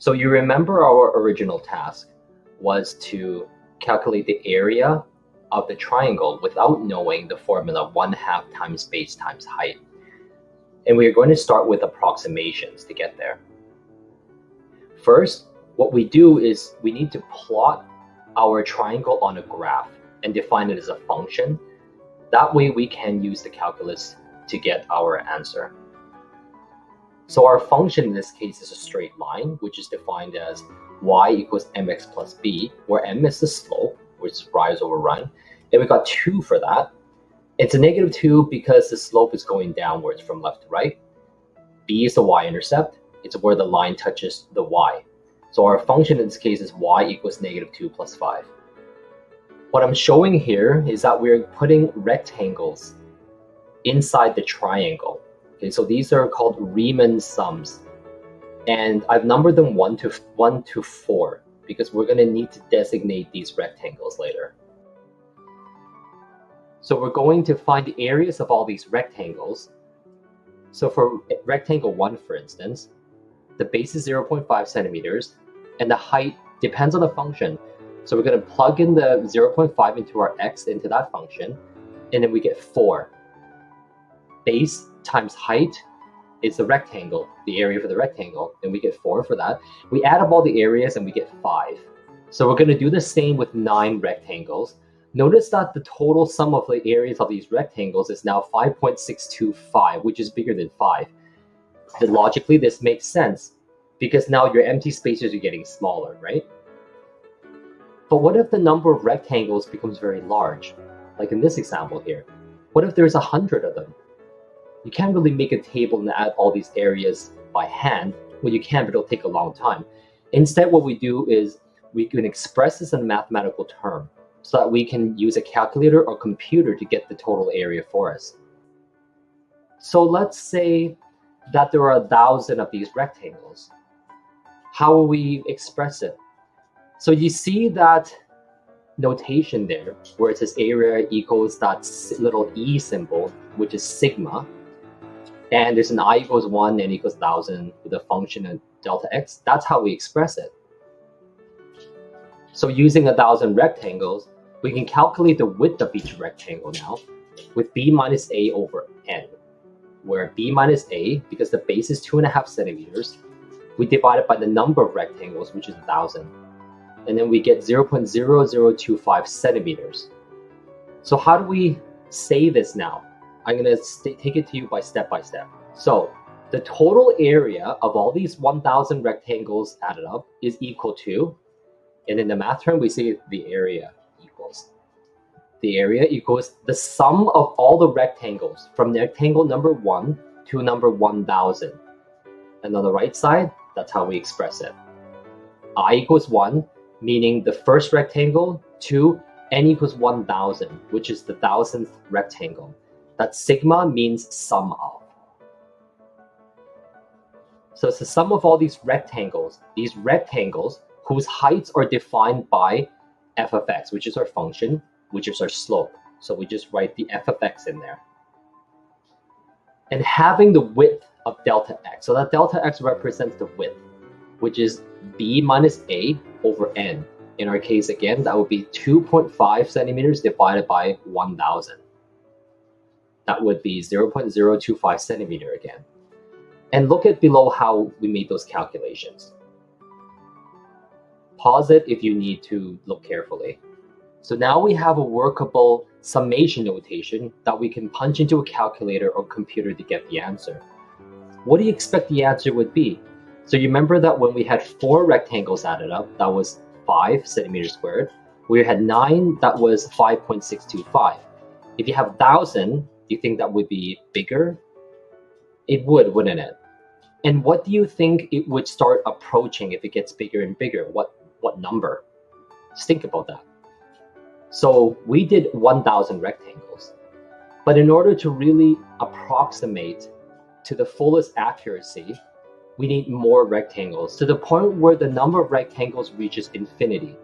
So you remember our original task was to calculate the area of the triangle without knowing the formula 1/2 times base times height. And we're going to start with approximations to get there. First, what we do is we need to plot our triangle on a graph and define it as a function. That way we can use the calculus to get our answer. So our function in this case is a straight line, which is defined as y equals mx plus b, where m is the slope, which is rise over run. And we got 2 for that. It's a -2 because the slope is going downwards from left to right. B is the y-intercept. It's where the line touches the y. So our function in this case is y equals -2 plus 5. What I'm showing here is that we're putting rectangles inside the triangle. Okay, so these are called Riemann sums. And I've numbered them 1 to 4 because we're going to need to designate these rectangles later. So we're going to find the areas of all these rectangles. So for rectangle 1, for instance, the base is 0.5 centimeters and the height depends on the function. So we're going to plug in the 0.5 into our x into that function, and then we get 4. Base times height is the rectangle, the area for the rectangle, and we get 4 for that. We add up all the areas and we get 5. So we're going to do the same with 9 rectangles. Notice that the total sum of the areas of these rectangles is now 5.625, which is bigger than 5. Then logically, this makes sense because now your empty spaces are getting smaller, right? But what if the number of rectangles becomes very large? Like in this example here. What if there's 100 of them? You can't really make a table and add all these areas by hand. Well, you can, but it'll take a long time. Instead, what we do is we can express this in a mathematical term so that we can use a calculator or computer to get the total area for us. So let's say that there are 1,000 of these rectangles. How will we express it? So you see that notation there where it says area equals that little e symbol, which is sigma. And there's an I equals 1 and equals 1,000 with a function of delta x. That's how we express it. So using 1,000 rectangles, we can calculate the width of each rectangle now with b minus a over n, where b minus a, because the base is 2.5 centimeters, we divide it by the number of rectangles, which is 1,000. And then we get 0.0025 centimeters. So how do we say this now? I'm going to take it to you by step. So the total area of all these 1,000 rectangles added up is equal to, and in the math term, we say the area equals. The area equals the sum of all the rectangles from rectangle number 1 to number 1,000. And on the right side, that's how we express it. I equals 1, meaning the first rectangle, to n equals 1,000, which is the 1,000th rectangle. That sigma means sum of. So it's the sum of all these rectangles whose heights are defined by f of x, which is our function, which is our slope. So we just write the f of x in there. And having the width of delta x. So that delta x represents the width, which is b minus a over n. In our case, again, that would be 2.5 centimeters divided by 1,000. That would be 0.025 centimeter again. And look at below how we made those calculations. Pause it if you need to look carefully. So now we have a workable summation notation that we can punch into a calculator or computer to get the answer. What do you expect the answer would be? So you remember that when we had 4 rectangles added up, that was 5 centimeters squared. We had 9, that was 5.625. If you have 1,000, do you think that would be bigger? It would, wouldn't it? And what do you think it would start approaching if it gets bigger and bigger? What number? Just think about that. So we did 1,000 rectangles. But in order to really approximate to the fullest accuracy, we need more rectangles to the point where the number of rectangles reaches infinity.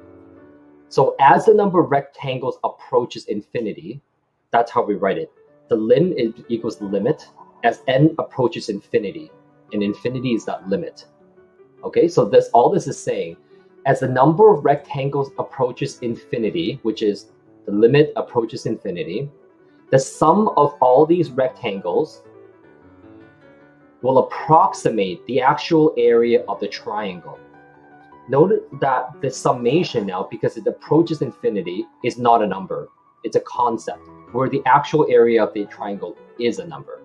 So as the number of rectangles approaches infinity, that's how we write it. The lim equals the limit as n approaches infinity, and infinity is that limit. Okay, so all this is saying, as the number of rectangles approaches infinity, which is the limit approaches infinity, the sum of all these rectangles will approximate the actual area of the triangle. Note that the summation now, because it approaches infinity, is not a number. It's a concept, where the actual area of the triangle is a number.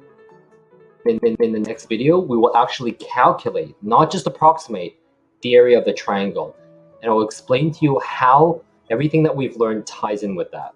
In the next video, we will actually calculate, not just approximate, the area of the triangle. And I will explain to you how everything that we've learned ties in with that.